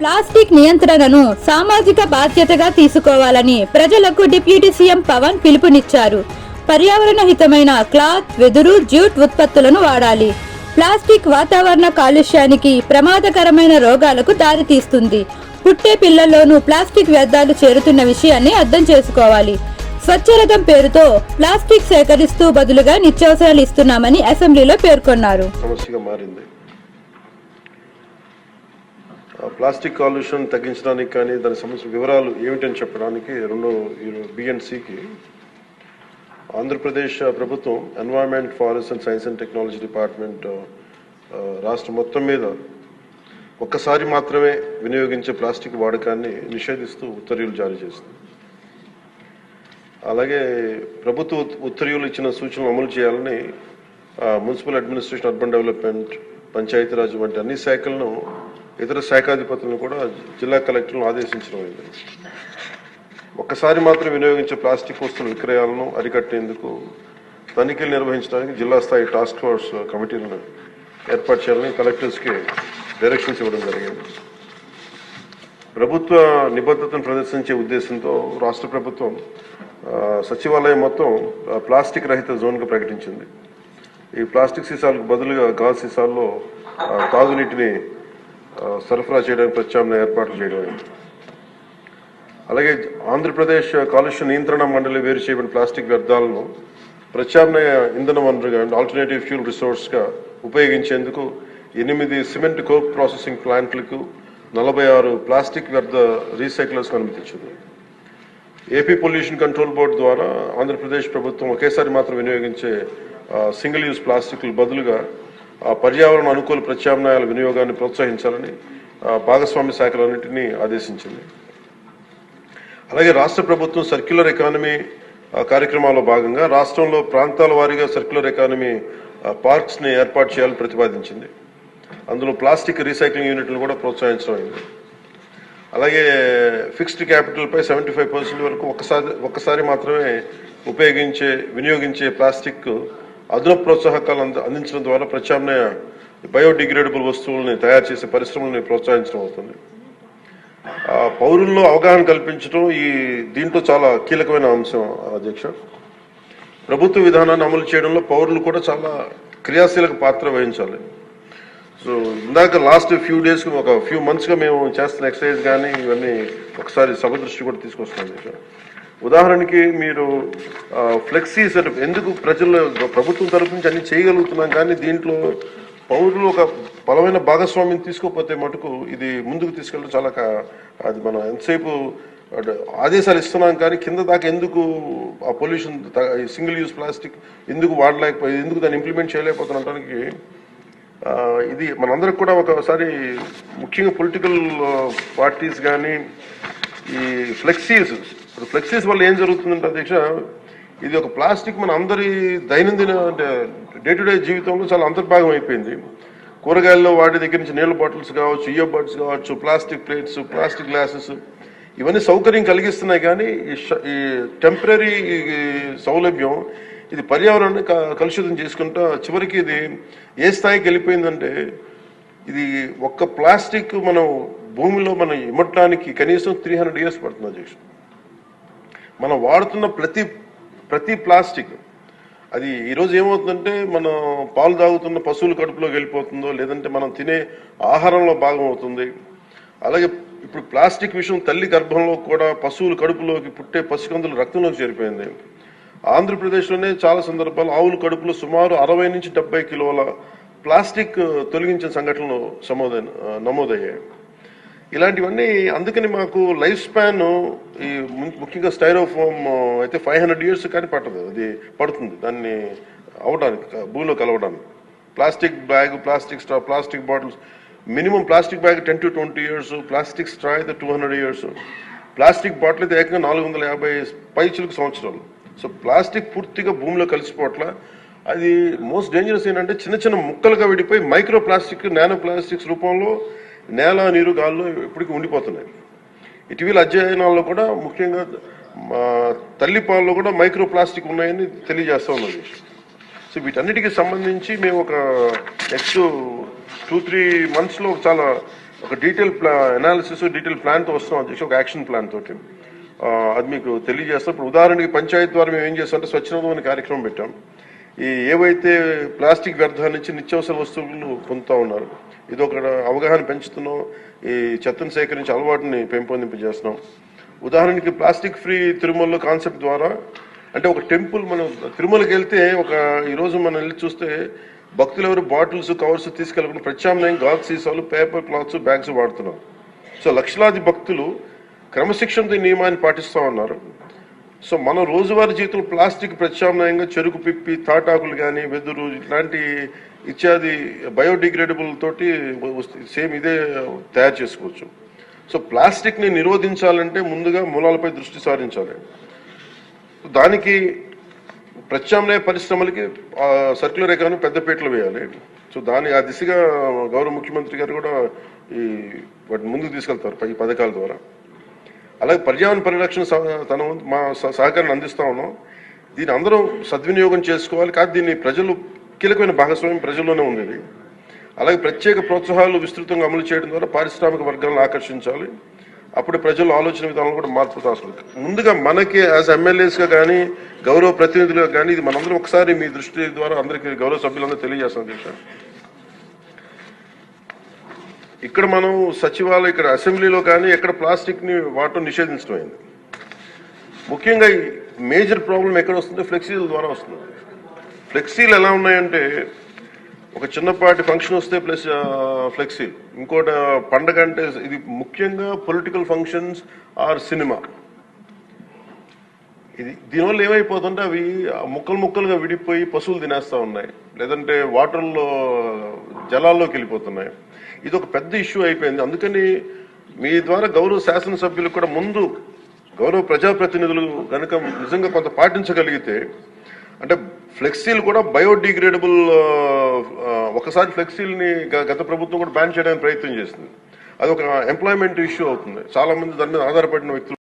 Plastic నియంత్రణను సామాజిక బాధ్యతగా తీసుకోవాలని ప్రజలకు డిప్యూటీ సీఎం పవన్ పిలుపునిచ్చారు. పర్యావరణ హితమైన క్లాత్, వెదురు, జ్యూట్ ఉత్పత్తులను వాడాలి. ప్లాస్టిక్ వాతావరణ కాలుష్యానికి, ప్రమాదకరమైన రోగాలకు దారితీస్తుంది. పుట్టే పిల్లల్లోనూ ప్లాస్టిక్ వ్యర్థాలు చేరుతున్న విషయాన్ని అర్థం చేసుకోవాలి. స్వచ్ఛరథం పేరుతో ప్లాస్టిక్ సేకరిస్తూ బదులుగా నిత్యావసరాలు ఇస్తున్నామని అసెంబ్లీలో పేర్కొన్నారు. ప్లాస్టిక్ కాలుష్యం తగ్గించడానికి కానీ దాని సమస్య వివరాలు ఏమిటని చెప్పడానికి బిఎన్సికి ఆంధ్రప్రదేశ్ ప్రభుత్వం environment, forest and science and technology department రాష్ట్రం మొత్తం మీద ఒక్కసారి మాత్రమే వినియోగించే ప్లాస్టిక్ వాడకాన్ని నిషేధిస్తూ ఉత్తర్వులు జారీ చేస్తుంది. అలాగే ప్రభుత్వ ఉత్తర్వులు ఇచ్చిన సూచనలు అమలు చేయాలని municipal administration, urban development, Panchayati Raj వంటి అన్ని శాఖలను, ఇతర శాఖాధిపతులను కూడా జిల్లా కలెక్టర్లను ఆదేశించడం అయింది. ఒక్కసారి మాత్రం వినియోగించే ప్లాస్టిక్ వస్తువుల విక్రయాలను అరికట్టేందుకు తనిఖీలు నిర్వహించడానికి జిల్లా స్థాయి టాస్క్ ఫోర్స్ కమిటీలను ఏర్పాటు చేయాలని కలెక్టర్స్కి డైరెక్షన్స్ ఇవ్వడం జరిగింది. ప్రభుత్వ నిబద్ధతను ప్రదర్శించే ఉద్దేశంతో రాష్ట్ర ప్రభుత్వం సచివాలయం మొత్తం ప్లాస్టిక్ రహిత జోన్గా ప్రకటించింది. ఈ ప్లాస్టిక్ సీసాలకు బదులుగా గాజు సీసాల్లో తాగునీటిని సరఫరా చేయడానికి ప్రత్యామ్నాయ ఏర్పాట్లు చేయడం. అలాగే ఆంధ్రప్రదేశ్ కాలుష్య నియంత్రణ మండలి వేరు చేయబడిన ప్లాస్టిక్ వ్యర్థాలను ప్రత్యామ్నాయ ఇంధన వనరుగా, ఆల్టర్నేటివ్ ఫ్యూల్ రిసోర్స్గా ఉపయోగించేందుకు 8 సిమెంట్ కోక్ ప్రాసెసింగ్ ప్లాంట్లకు 46 ప్లాస్టిక్ వ్యర్థ రీసైక్లర్స్కు అనుమతించింది. ఏపీ పొల్యూషన్ కంట్రోల్ బోర్డు ద్వారా ఆంధ్రప్రదేశ్ ప్రభుత్వం ఒకేసారి మాత్రం వినియోగించే సింగిల్ యూజ్ ప్లాస్టిక్లు బదులుగా పర్యావరణ అనుకూల ప్రత్యామ్నాయాల వినియోగాన్ని ప్రోత్సహించాలని భాగస్వామ్య శాఖలన్నింటినీ ఆదేశించింది. అలాగే రాష్ట్ర ప్రభుత్వం సర్క్యులర్ ఎకానమీ కార్యక్రమాల్లో భాగంగా రాష్ట్రంలో ప్రాంతాల వారీగా సర్క్యులర్ ఎకానమీ పార్క్స్ని ఏర్పాటు చేయాలని ప్రతిపాదించింది. అందులో ప్లాస్టిక్ రీసైక్లింగ్ యూనిట్లు కూడా ప్రోత్సహించడం అయింది. అలాగే ఫిక్స్డ్ క్యాపిటల్పై 75% వరకు ఒక్కసారి మాత్రమే వినియోగించే ప్లాస్టిక్ అదనపు ప్రోత్సాహకాలు అందించడం ద్వారా ప్రత్యామ్నాయ బయోడిగ్రేడబుల్ వస్తువుల్ని తయారు చేసే పరిశ్రమల్ని ప్రోత్సహించడం అవుతుంది. పౌరుల్లో అవగాహన కల్పించడం దీంట్లో చాలా కీలకమైన అంశం అధ్యక్ష. ప్రభుత్వ విధానాన్ని అమలు చేయడంలో పౌరులు కూడా చాలా క్రియాశీలక పాత్ర వహించాలి. సో ఇందాక లాస్ట్ ఫ్యూ మంత్స్గా మేము చేస్తున్న ఎక్సర్సైజ్ కానీ ఇవన్నీ ఒకసారి సభ దృష్టి కూడా తీసుకొస్తున్నాం అధ్యక్ష. ఉదాహరణకి మీరు ఫ్లెక్సీస్ ఎందుకు ప్రభుత్వం తరఫు నుంచి అన్ని చేయగలుగుతున్నాం, కానీ దీంట్లో పౌరులు ఒక బలమైన భాగస్వామ్యం తీసుకోకపోతే మటుకు ఇది ముందుకు తీసుకెళ్ళడం చాలా అది మనం ఎంతసేపు ఆదేశాలు ఇస్తున్నాం కానీ కింద దాకా ఎందుకు ఆ పొల్యూషన్ సింగిల్ యూజ్ ప్లాస్టిక్ ఎందుకు వాడలేకపోయి, ఎందుకు దాన్ని ఇంప్లిమెంట్ చేయలేకపోతున్నటానికి ఇది మనందరికి కూడా ఒకసారి ముఖ్యంగా పొలిటికల్ పార్టీస్ కానీ ఈ ఫ్లెక్సీస్ వల్ల ఏం జరుగుతుందంటే అధ్యక్ష, ఇది ఒక ప్లాస్టిక్ మన అందరి దైనందిన అంటే డే టు డే జీవితంలో చాలా అంతర్భాగం అయిపోయింది. కూరగాయల్లో వాటి దగ్గర నుంచి నీళ్ళ బాటిల్స్ కావచ్చు, ఇయర్ బడ్స్ కావచ్చు, ప్లాస్టిక్ ప్లేట్స్, ప్లాస్టిక్ గ్లాసెస్ ఇవన్నీ సౌకర్యం కలిగిస్తున్నాయి. కానీ ఈ టెంపరీ సౌలభ్యం ఇది పర్యావరణాన్ని కలుషితం చేసుకుంటా చివరికి ఇది ఏ స్థాయికి వెళ్ళిపోయిందంటే ఇది ఒక్క ప్లాస్టిక్ మనం భూమిలో మనం ఇమ్మటానికి కనీసం 300 years పడుతుంది అధ్యక్ష. మనం వాడుతున్న ప్రతి ప్లాస్టిక్ అది ఈరోజు ఏమవుతుందంటే మనం పాలు తాగుతున్న పశువుల కడుపులోకి వెళ్ళిపోతుందో, లేదంటే మనం తినే ఆహారంలో భాగం అవుతుంది. అలాగే ఇప్పుడు ప్లాస్టిక్ విషయం తల్లి గర్భంలో కూడా పశువుల కడుపులోకి పుట్టే పసికందుల రక్తంలోకి చేరిపోయింది. ఆంధ్రప్రదేశ్లోనే చాలా సందర్భాలు ఆవుల కడుపులో సుమారు 60 నుంచి 70 కిలోల ప్లాస్టిక్ తొలగించిన సంఘటనలు నమోదయ్యాయి. ఇలాంటివన్నీ అందుకని మాకు లైఫ్ స్పాన్ ఈ ముఖ్యంగా స్టైరోఫోమ్ అయితే 500 years కానీ పట్టదు, అది పడుతుంది దాన్ని అవడానికి భూమిలో కలవడానికి. Plastic bag, plastic straw, plastic bottles minimum plastic bag 10 to 20 years, plastic straw అయితే 200 years, ప్లాస్టిక్ బాటిల్ అయితే ఏకంగా 450 పైచిలకు సంవత్సరాలు. సో ప్లాస్టిక్ పూర్తిగా భూమిలో కలిసిపోవట్ల. అది మోస్ట్ డేంజరస్ ఏంటంటే చిన్న చిన్న ముక్కలుగా విడిపోయి మైక్రో ప్లాస్టిక్, నానో ప్లాస్టిక్స్ రూపంలో నేల, నీరు, గాల్లో ఇప్పటికీ ఉండిపోతున్నాయి. ఇటీవల అధ్యయనాల్లో కూడా ముఖ్యంగా తల్లిపాలలో కూడా మైక్రో ప్లాస్టిక్ ఉన్నాయని తెలియజేస్తూ ఉన్నది. సో వీటన్నిటికీ సంబంధించి మేము ఒక నెక్స్ట్ 2-3 monthsలో చాలా ఒక డీటెయిల్ అనాలిసిస్ డీటెయిల్ ప్లాన్తో వస్తున్నాం అధ్యక్ష, ఒక యాక్షన్ ప్లాన్ తోటి. అది మీకు తెలియజేస్తాం. ఇప్పుడు ఉదాహరణకి పంచాయతీ ద్వారా మేము ఏం చేస్తామంటే స్వచ్ఛందం అనే కార్యక్రమం పెట్టాం. ఈ ఏవైతే ప్లాస్టిక్ వ్యర్థాల నుంచి నిత్యావసర వస్తువులు పొందుతూ ఉన్నారు, ఇది ఒక అవగాహన పెంచుతున్నాం. ఈ చెత్తను సేకరించి అలవాటుని పెంపొందింపజేస్తున్నాం. ఉదాహరణకి ప్లాస్టిక్ ఫ్రీ తిరుమలలో కాన్సెప్ట్ ద్వారా, అంటే ఒక టెంపుల్, మనం తిరుమలకి వెళ్తే ఈరోజు మనం వెళ్ళి చూస్తే భక్తులు ఎవరు బాటిల్స్ కవర్స్ తీసుకెళ్ళకుండా ప్రత్యామ్నాయం గాజు సీసాలు, పేపర్ క్లాత్స్, బ్యాగ్స్ వాడుతున్నారు. సో లక్షలాది భక్తులు క్రమశిక్షణతో ఈ నియమాన్ని పాటిస్తూ ఉన్నారు. సో మనం రోజువారీ జీవితంలో ప్లాస్టిక్ ప్రత్యామ్నాయంగా చెరుకు పిప్పి, తాటాకులు కానీ, వెదురు ఇట్లాంటి ఇత్యాది బయోడిగ్రేడబుల్ తోటి సేమ్ ఇదే తయారు చేసుకోవచ్చు. సో ప్లాస్టిక్ని నిరోధించాలంటే ముందుగా మూలాలపై దృష్టి సారించాలి. దానికి ప్రత్యామ్నాయ పరిశ్రమలకి సర్క్యులర్ ఎకానమీ పెద్దపీటలు వేయాలి. సో ఆ దిశగా గౌరవ ముఖ్యమంత్రి గారు కూడా వాటిని ముందుకు తీసుకెళ్తారు ఈ పథకాల ద్వారా. అలాగే పర్యావరణ పరిరక్షణ మా సహకారాన్ని అందిస్తా ఉన్నాం. దీన్ని అందరం సద్వినియోగం చేసుకోవాలి. కానీ దీన్ని ప్రజలు కీలకమైన భాగస్వామ్యం ప్రజల్లోనే ఉంది. అలాగే ప్రత్యేక ప్రోత్సాహాలు విస్తృతంగా అమలు చేయడం ద్వారా పారిశ్రామిక వర్గాలను ఆకర్షించాలి. అప్పుడు ప్రజల ఆలోచన విధానంలో కూడా మార్పు అవసరం. ముందుగా మనకి యాజ్ ఎమ్మెల్యేస్గా కానీ, గౌరవ ప్రతినిధులుగా కానీ, ఇది మనందరం ఒకసారి మీ దృష్టి ద్వారా అందరికీ గౌరవ సభ్యులందరూ తెలియజేస్తాం అధ్యక్ష. ఇక్కడ మనం సచివాలయం, ఇక్కడ అసెంబ్లీలో కానీ ఎక్కడ ప్లాస్టిక్ ని వాడటం నిషేధించడం అయింది. ముఖ్యంగా మేజర్ ప్రాబ్లం ఎక్కడ వస్తుందో ఫ్లెక్సీల ద్వారా వస్తుంది. ఫ్లెక్సీలు ఎలా ఉన్నాయంటే, ఒక చిన్నపాటి ఫంక్షన్ వస్తే ప్లస్ ఫ్లెక్సీలు, ఇంకోటి పండగ అంటే, ఇది ముఖ్యంగా పొలిటికల్ ఫంక్షన్స్ ఆర్ సినిమా. దీనివల్ల ఏమైపోతుంటే అవి ముక్కలుగా విడిపోయి పశువులు తినేస్తా ఉన్నాయి, లేదంటే వాటర్లో జలాల్లోకి వెళ్ళిపోతున్నాయి. ఇది ఒక పెద్ద ఇష్యూ అయిపోయింది. అందుకని మీ ద్వారా గౌరవ శాసనసభ్యులకు కూడా ముందు గౌరవ ప్రజాప్రతినిధులు కనుక నిజంగా కొంత పాటించగలిగితే, అంటే ఫ్లెక్సీలు కూడా బయోడిగ్రేడబుల్, ఒకసారి ఫ్లెక్సీల్ని గత ప్రభుత్వం కూడా బ్యాన్ చేయడానికి ప్రయత్నం చేసింది. అది ఒక ఎంప్లాయ్మెంట్ ఇష్యూ అవుతుంది. చాలా మంది దాని మీద ఆధారపడిన వ్యక్తులు